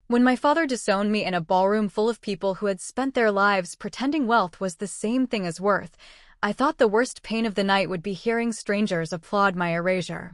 When my father disowned me in a ballroom full of people who had spent their lives pretending wealth was the same thing as worth, I thought the worst pain of the night would be hearing strangers applaud my erasure.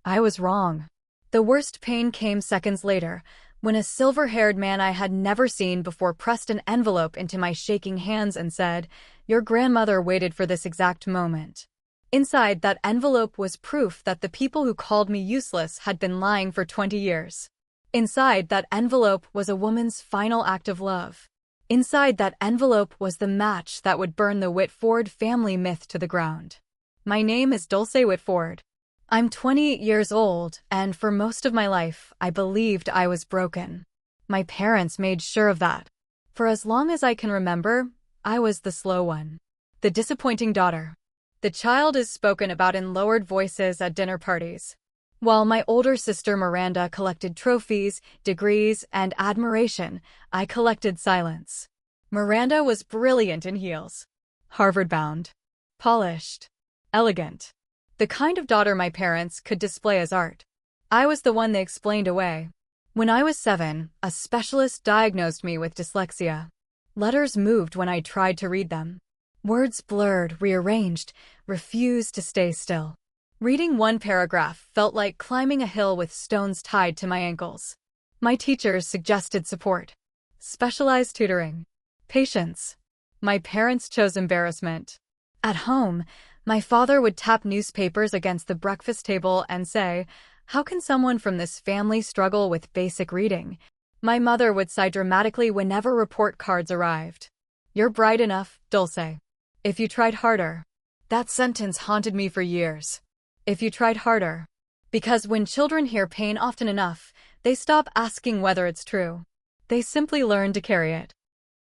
I was wrong. The worst pain came seconds later, when a silver-haired man I had never seen before pressed an envelope into my shaking hands and said, "Your grandmother waited for this exact moment." Inside that envelope was proof that the people who called me useless had been lying for 20 years. Inside that envelope was a woman's final act of love. Inside that envelope was the match that would burn the Whitford family myth to the ground. My name is Dulce Whitford. I'm 28 years old, and for most of my life, I believed I was broken. My parents made sure of that. For as long as I can remember, I was the slow one. The disappointing daughter. The child is spoken about in lowered voices at dinner parties. While my older sister Miranda collected trophies, degrees, and admiration, I collected silence. Miranda was brilliant in heels. Harvard-bound. Polished. Elegant. The kind of daughter my parents could display as art. I was the one they explained away. When I was 7, a specialist diagnosed me with dyslexia. Letters moved when I tried to read them. Words blurred, rearranged, refused to stay still. Reading one paragraph felt like climbing a hill with stones tied to my ankles. My teachers suggested support. Specialized tutoring. Patience. My parents chose embarrassment. At home, my father would tap newspapers against the breakfast table and say, "How can someone from this family struggle with basic reading?" My mother would sigh dramatically whenever report cards arrived. "You're bright enough, Dulce. If you tried harder." That sentence haunted me for years. If you tried harder. Because when children hear pain often enough, they stop asking whether it's true. They simply learn to carry it.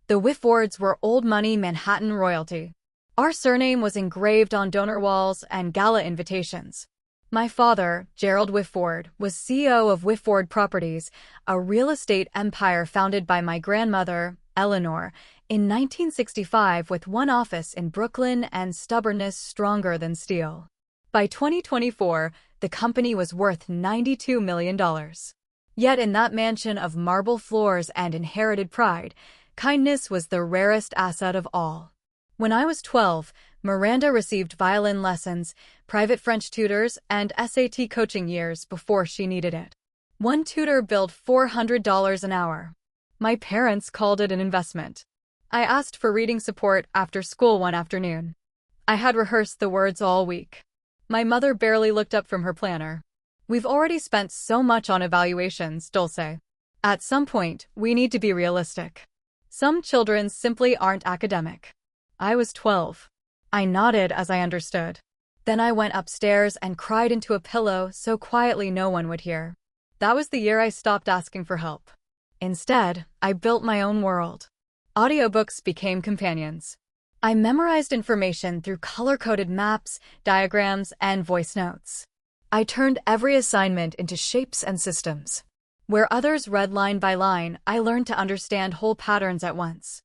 The Whitfords were old money Manhattan royalty. Our surname was engraved on donor walls and gala invitations. My father, Gerald Whitford, was CEO of Whitford Properties, a real estate empire founded by my grandmother, Eleanor, in 1965 with one office in Brooklyn and stubbornness stronger than steel. By 2024, the company was worth $92 million. Yet in that mansion of marble floors and inherited pride, kindness was the rarest asset of all. When I was 12, Miranda received violin lessons, private French tutors, and SAT coaching years before she needed it. One tutor billed $400 an hour. My parents called it an investment. I asked for reading support after school one afternoon. I had rehearsed the words all week. My mother barely looked up from her planner. "We've already spent so much on evaluations, Dulce. At some point, we need to be realistic. Some children simply aren't academic." I was 12. I nodded as I understood. Then I went upstairs and cried into a pillow so quietly no one would hear. That was the year I stopped asking for help. Instead, I built my own world. Audiobooks became companions. I memorized information through color-coded maps, diagrams, and voice notes. I turned every assignment into shapes and systems. Where others read line by line, I learned to understand whole patterns at once.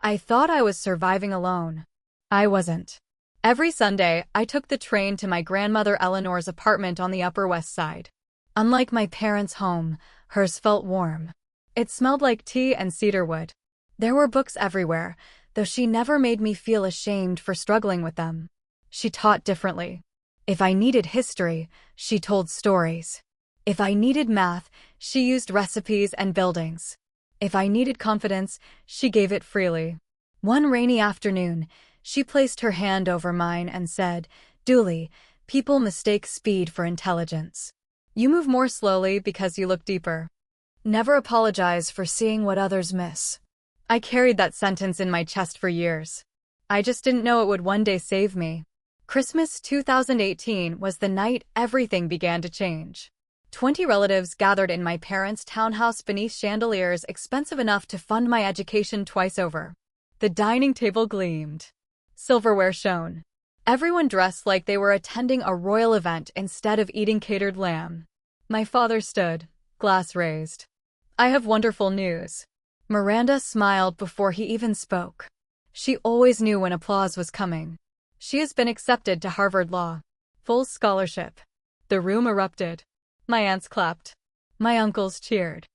I thought I was surviving alone. I wasn't. Every Sunday, I took the train to my grandmother Eleanor's apartment on the Upper West Side. Unlike my parents' home, hers felt warm. It smelled like tea and cedarwood. There were books everywhere, though she never made me feel ashamed for struggling with them. She taught differently. If I needed history, she told stories. If I needed math, she used recipes and buildings. If I needed confidence, she gave it freely. One rainy afternoon, she placed her hand over mine and said, "Dooley, people mistake speed for intelligence. You move more slowly because you look deeper. Never apologize for seeing what others miss." I carried that sentence in my chest for years. I just didn't know it would one day save me. Christmas 2018 was the night everything began to change. 20 relatives gathered in my parents' townhouse beneath chandeliers expensive enough to fund my education twice over. The dining table gleamed. Silverware shone. Everyone dressed like they were attending a royal event instead of eating catered lamb. My father stood, glass raised. "I have wonderful news." Miranda smiled before he even spoke. She always knew when applause was coming. "She has been accepted to Harvard Law. Full scholarship." The room erupted. My aunts clapped. My uncles cheered.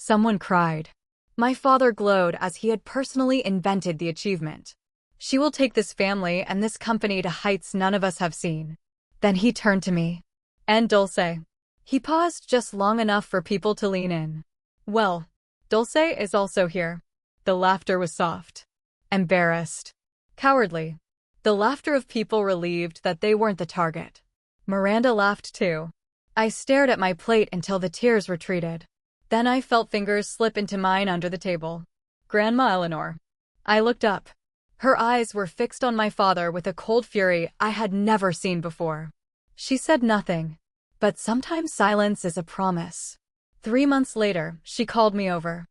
Someone cried. My father glowed as he had personally invented the achievement. She will take this family and this company to heights none of us have seen. Then he turned to me. And Dulce. He paused just long enough for people to lean in. Well, Dulce is also here. The laughter was soft. Embarrassed. Cowardly. The laughter of people relieved that they weren't the target. Miranda laughed too. I stared at my plate until the tears retreated. Then I felt fingers slip into mine under the table. Grandma Eleanor. I looked up. Her eyes were fixed on my father with a cold fury I had never seen before. She said nothing. But sometimes silence is a promise. 3 months later, she called me over.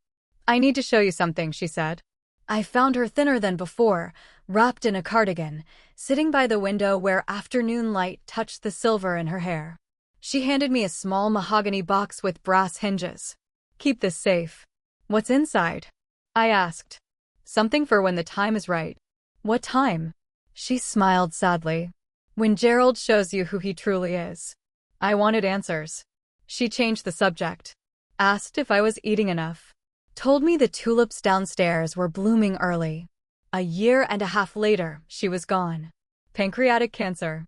I need to show you something, she said. I found her thinner than before, wrapped in a cardigan, sitting by the window where afternoon light touched the silver in her hair. She handed me a small mahogany box with brass hinges. Keep this safe. What's inside? I asked. Something for when the time is right. What time? She smiled sadly. When Gerald shows you who he truly is. I wanted answers. She changed the subject. Asked if I was eating enough. Told me the tulips downstairs were blooming early. A year and a half later, she was gone. Pancreatic cancer.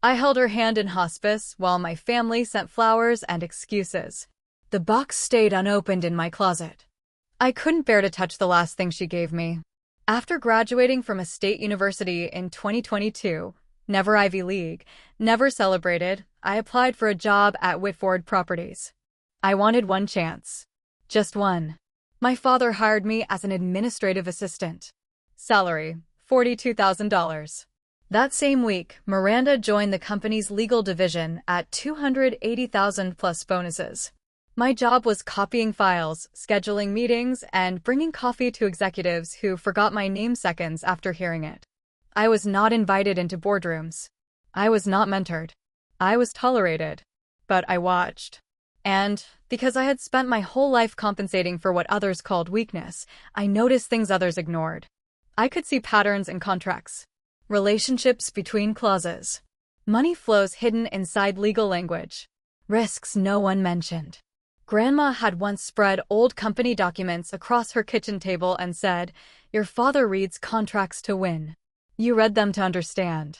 I held her hand in hospice while my family sent flowers and excuses. The box stayed unopened in my closet. I couldn't bear to touch the last thing she gave me. After graduating from a state university in 2022, never Ivy League, never celebrated, I applied for a job at Whitford Properties. I wanted one chance. Just one. My father hired me as an administrative assistant. Salary, $42,000. That same week, Miranda joined the company's legal division at $280,000 plus bonuses. My job was copying files, scheduling meetings, and bringing coffee to executives who forgot my name seconds after hearing it. I was not invited into boardrooms. I was not mentored. I was tolerated. But I watched. And, because I had spent my whole life compensating for what others called weakness, I noticed things others ignored. I could see patterns in contracts. Relationships between clauses. Money flows hidden inside legal language. Risks no one mentioned. Grandma had once spread old company documents across her kitchen table and said, "Your father reads contracts to win. You read them to understand."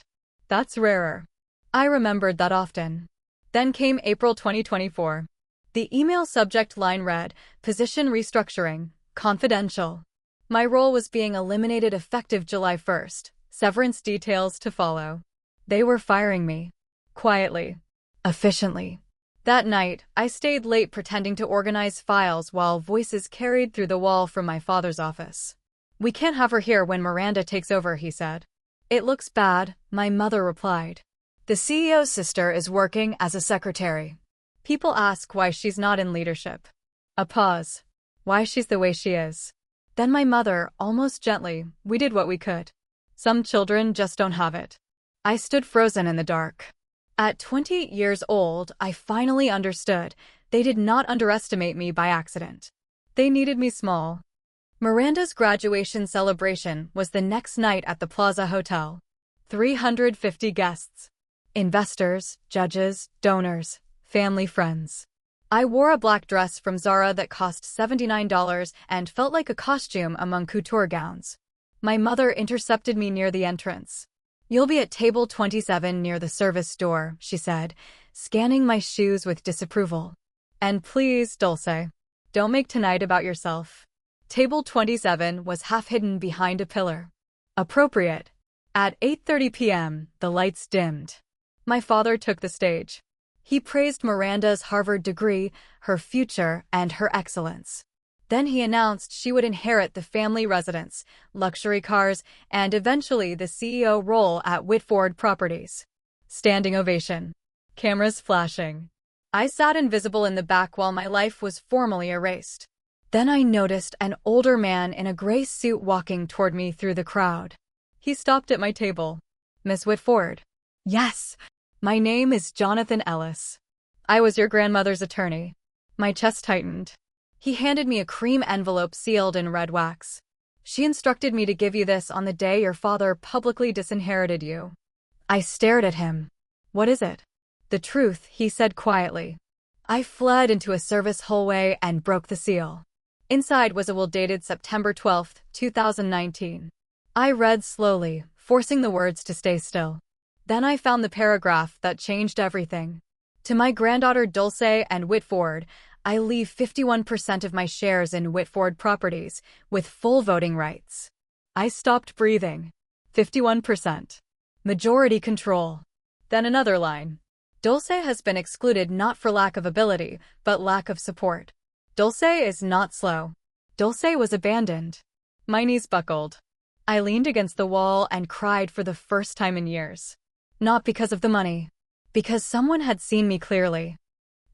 That's rarer. I remembered that often. Then came April 2024. The email subject line read, "Position restructuring, confidential." My role was being eliminated effective July 1st, severance details to follow. They were firing me. Quietly. Efficiently. That night, I stayed late pretending to organize files while voices carried through the wall from my father's office. "We can't have her here when Miranda takes over," he said. "It looks bad," my mother replied. "The CEO's sister is working as a secretary. People ask why she's not in leadership." A pause. Why she's the way she is. Then my mother, almost gently, "We did what we could. Some children just don't have it." I stood frozen in the dark. At 20 years old, I finally understood. They did not underestimate me by accident. They needed me small. Miranda's graduation celebration was the next night at the Plaza Hotel. 350 guests. Investors, judges, donors, family friends. I wore a black dress from Zara that cost $79 and felt like a costume among couture gowns. My mother intercepted me near the entrance. "You'll be at table 27 near the service door," she said, scanning my shoes with disapproval. "And please, Dulce, don't make tonight about yourself." Table 27 was half hidden behind a pillar. Appropriate. At 8:30 p.m., the lights dimmed. My father took the stage. He praised Miranda's Harvard degree, her future, and her excellence. Then he announced she would inherit the family residence, luxury cars, and eventually the CEO role at Whitford Properties. Standing ovation. Cameras flashing. I sat invisible in the back while my life was formally erased. Then I noticed an older man in a gray suit walking toward me through the crowd. He stopped at my table. "Miss Whitford." "Yes. My name is Jonathan Ellis. I was your grandmother's attorney." My chest tightened. He handed me a cream envelope sealed in red wax. "She instructed me to give you this on the day your father publicly disinherited you." I stared at him. "What is it?" "The truth," he said quietly. I fled into a service hallway and broke the seal. Inside was a will dated September 12, 2019. I read slowly, forcing the words to stay still. Then I found the paragraph that changed everything. To my granddaughter Dulce and Whitford, I leave 51% of my shares in Whitford Properties, with full voting rights. I stopped breathing. 51%. Majority control. Then another line. Dulce has been excluded not for lack of ability, but lack of support. Dulce is not slow. Dulce was abandoned. My knees buckled. I leaned against the wall and cried for the first time in years. Not because of the money. Because someone had seen me clearly.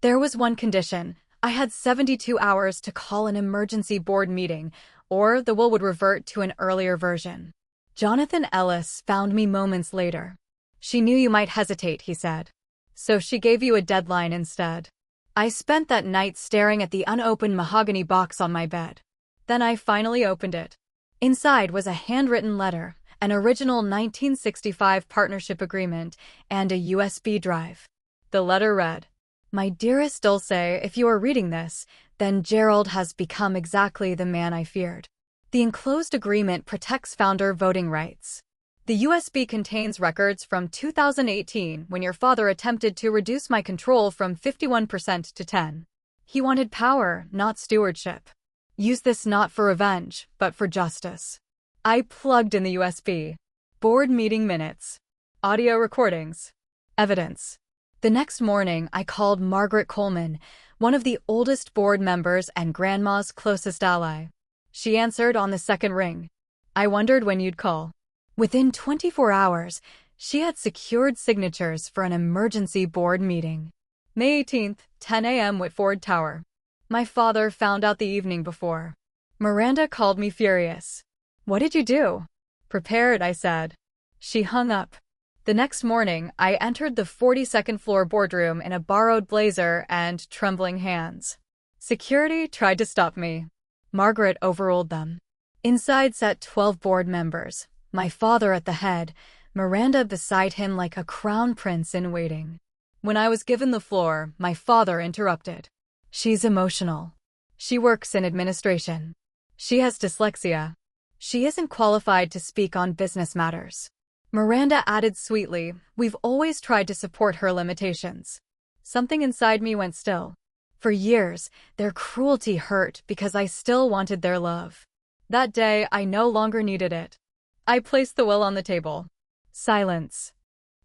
There was one condition. I had 72 hours to call an emergency board meeting, or the will would revert to an earlier version. Jonathan Ellis found me moments later. She knew you might hesitate, he said. So she gave you a deadline instead. I spent that night staring at the unopened mahogany box on my bed. Then I finally opened it. Inside was a handwritten letter, an original 1965 partnership agreement, and a USB drive. The letter read, "My dearest Dulce, if you are reading this, then Gerald has become exactly the man I feared. The enclosed agreement protects founder voting rights. The USB contains records from 2018 when your father attempted to reduce my control from 51% to 10. He wanted power, not stewardship. Use this not for revenge, but for justice." I plugged in the USB. Board meeting minutes. Audio recordings. Evidence. The next morning, I called Margaret Coleman, one of the oldest board members and Grandma's closest ally. She answered on the second ring. I wondered when you'd call. Within 24 hours, she had secured signatures for an emergency board meeting. May 18th, 10 a.m. Whitford Tower. My father found out the evening before. Miranda called me furious. "What did you do?" "Prepared," I said. She hung up. The next morning, I entered the 42nd floor boardroom in a borrowed blazer and trembling hands. Security tried to stop me. Margaret overruled them. Inside sat 12 board members. My father at the head, Miranda beside him like a crown prince in waiting. When I was given the floor, my father interrupted. "She's emotional. She works in administration. She has dyslexia. She isn't qualified to speak on business matters." Miranda added sweetly, "We've always tried to support her limitations." Something inside me went still. For years, their cruelty hurt because I still wanted their love. That day, I no longer needed it. I placed the will on the table. Silence.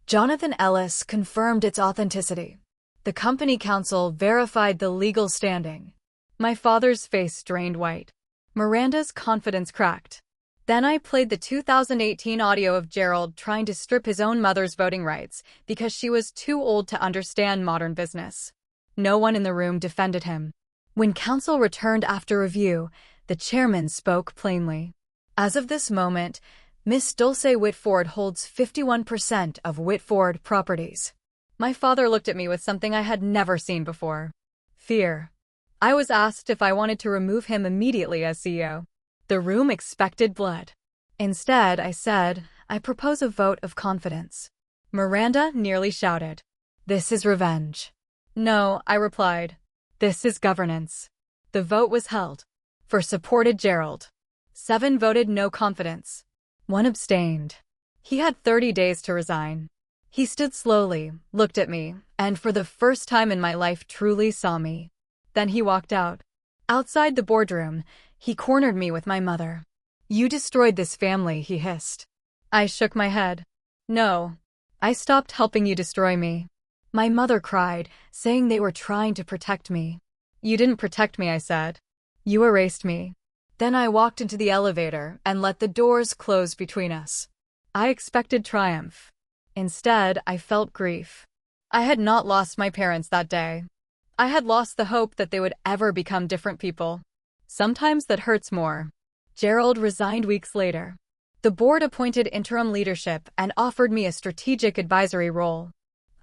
Jonathan Ellis confirmed its authenticity. The company counsel verified the legal standing. My father's face drained white. Miranda's confidence cracked. Then I played the 2018 audio of Gerald trying to strip his own mother's voting rights because she was too old to understand modern business. No one in the room defended him. When counsel returned after review, the chairman spoke plainly. As of this moment, Miss Dulce Whitford holds 51% of Whitford Properties. My father looked at me with something I had never seen before. Fear. I was asked if I wanted to remove him immediately as CEO. The room expected blood. Instead, I said, "I propose a vote of confidence." Miranda nearly shouted, "This is revenge." "No," I replied. "This is governance." The vote was held. 4 supported Gerald. 7 voted no confidence. 1 abstained. He had 30 days to resign. He stood slowly, looked at me, and for the first time in my life truly saw me. Then he walked out. Outside the boardroom, he cornered me with my mother. "You destroyed this family," he hissed. I shook my head. "No. I stopped helping you destroy me." My mother cried, saying they were trying to protect me. "You didn't protect me," I said. "You erased me." Then I walked into the elevator and let the doors close between us. I expected triumph. Instead, I felt grief. I had not lost my parents that day. I had lost the hope that they would ever become different people. Sometimes that hurts more. Gerald resigned weeks later. The board appointed interim leadership and offered me a strategic advisory role.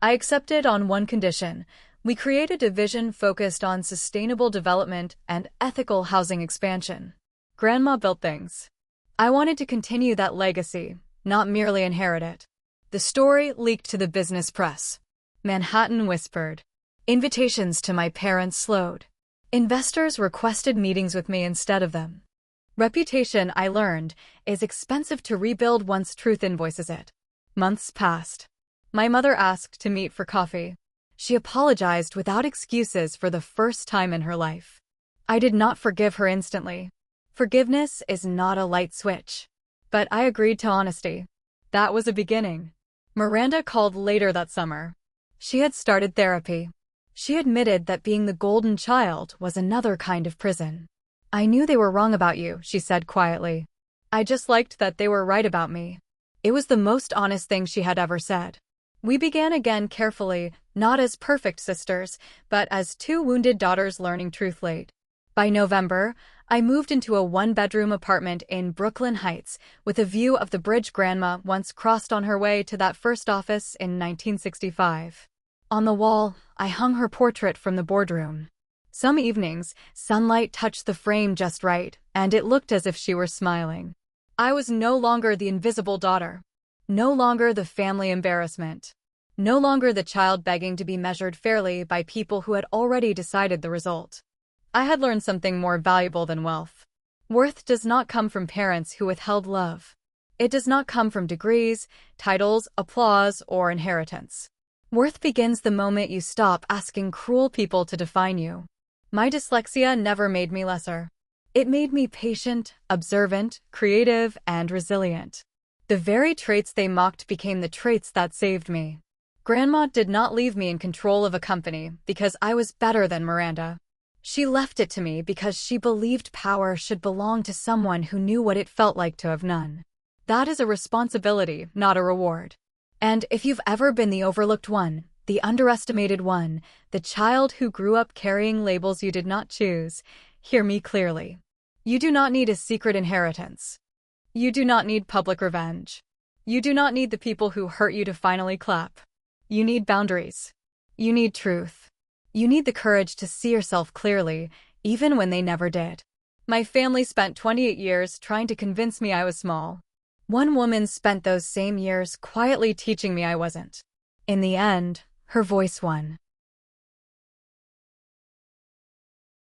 I accepted on one condition. We created a division focused on sustainable development and ethical housing expansion. Grandma built things. I wanted to continue that legacy, not merely inherit it. The story leaked to the business press. Manhattan whispered, Invitations to my parents slowed. Investors requested meetings with me instead of them. Reputation, I learned, is expensive to rebuild once truth invoices it. Months passed. My mother asked to meet for coffee. She apologized without excuses for the first time in her life. I did not forgive her instantly. Forgiveness is not a light switch. But I agreed to honesty. That was a beginning. Miranda called later that summer. She had started therapy. She admitted that being the golden child was another kind of prison. I knew they were wrong about you, she said quietly. I just liked that they were right about me. It was the most honest thing she had ever said. We began again carefully, not as perfect sisters, but as two wounded daughters learning truth late. By November, I moved into a one-bedroom apartment in Brooklyn Heights with a view of the bridge Grandma once crossed on her way to that first office in 1965. On the wall, I hung her portrait from the boardroom. Some evenings, sunlight touched the frame just right, and it looked as if she were smiling. I was no longer the invisible daughter. No longer the family embarrassment. No longer the child begging to be measured fairly by people who had already decided the result. I had learned something more valuable than wealth. Worth does not come from parents who withheld love. It does not come from degrees, titles, applause, or inheritance. Worth begins the moment you stop asking cruel people to define you. My dyslexia never made me lesser. It made me patient, observant, creative, and resilient. The very traits they mocked became the traits that saved me. Grandma did not leave me in control of a company because I was better than Miranda. She left it to me because she believed power should belong to someone who knew what it felt like to have none. That is a responsibility, not a reward. And if you've ever been the overlooked one, the underestimated one, the child who grew up carrying labels you did not choose, hear me clearly. You do not need a secret inheritance. You do not need public revenge. You do not need the people who hurt you to finally clap. You need boundaries. You need truth. You need the courage to see yourself clearly, even when they never did. My family spent 28 years trying to convince me I was small. One woman spent those same years quietly teaching me I wasn't. In the end, her voice won.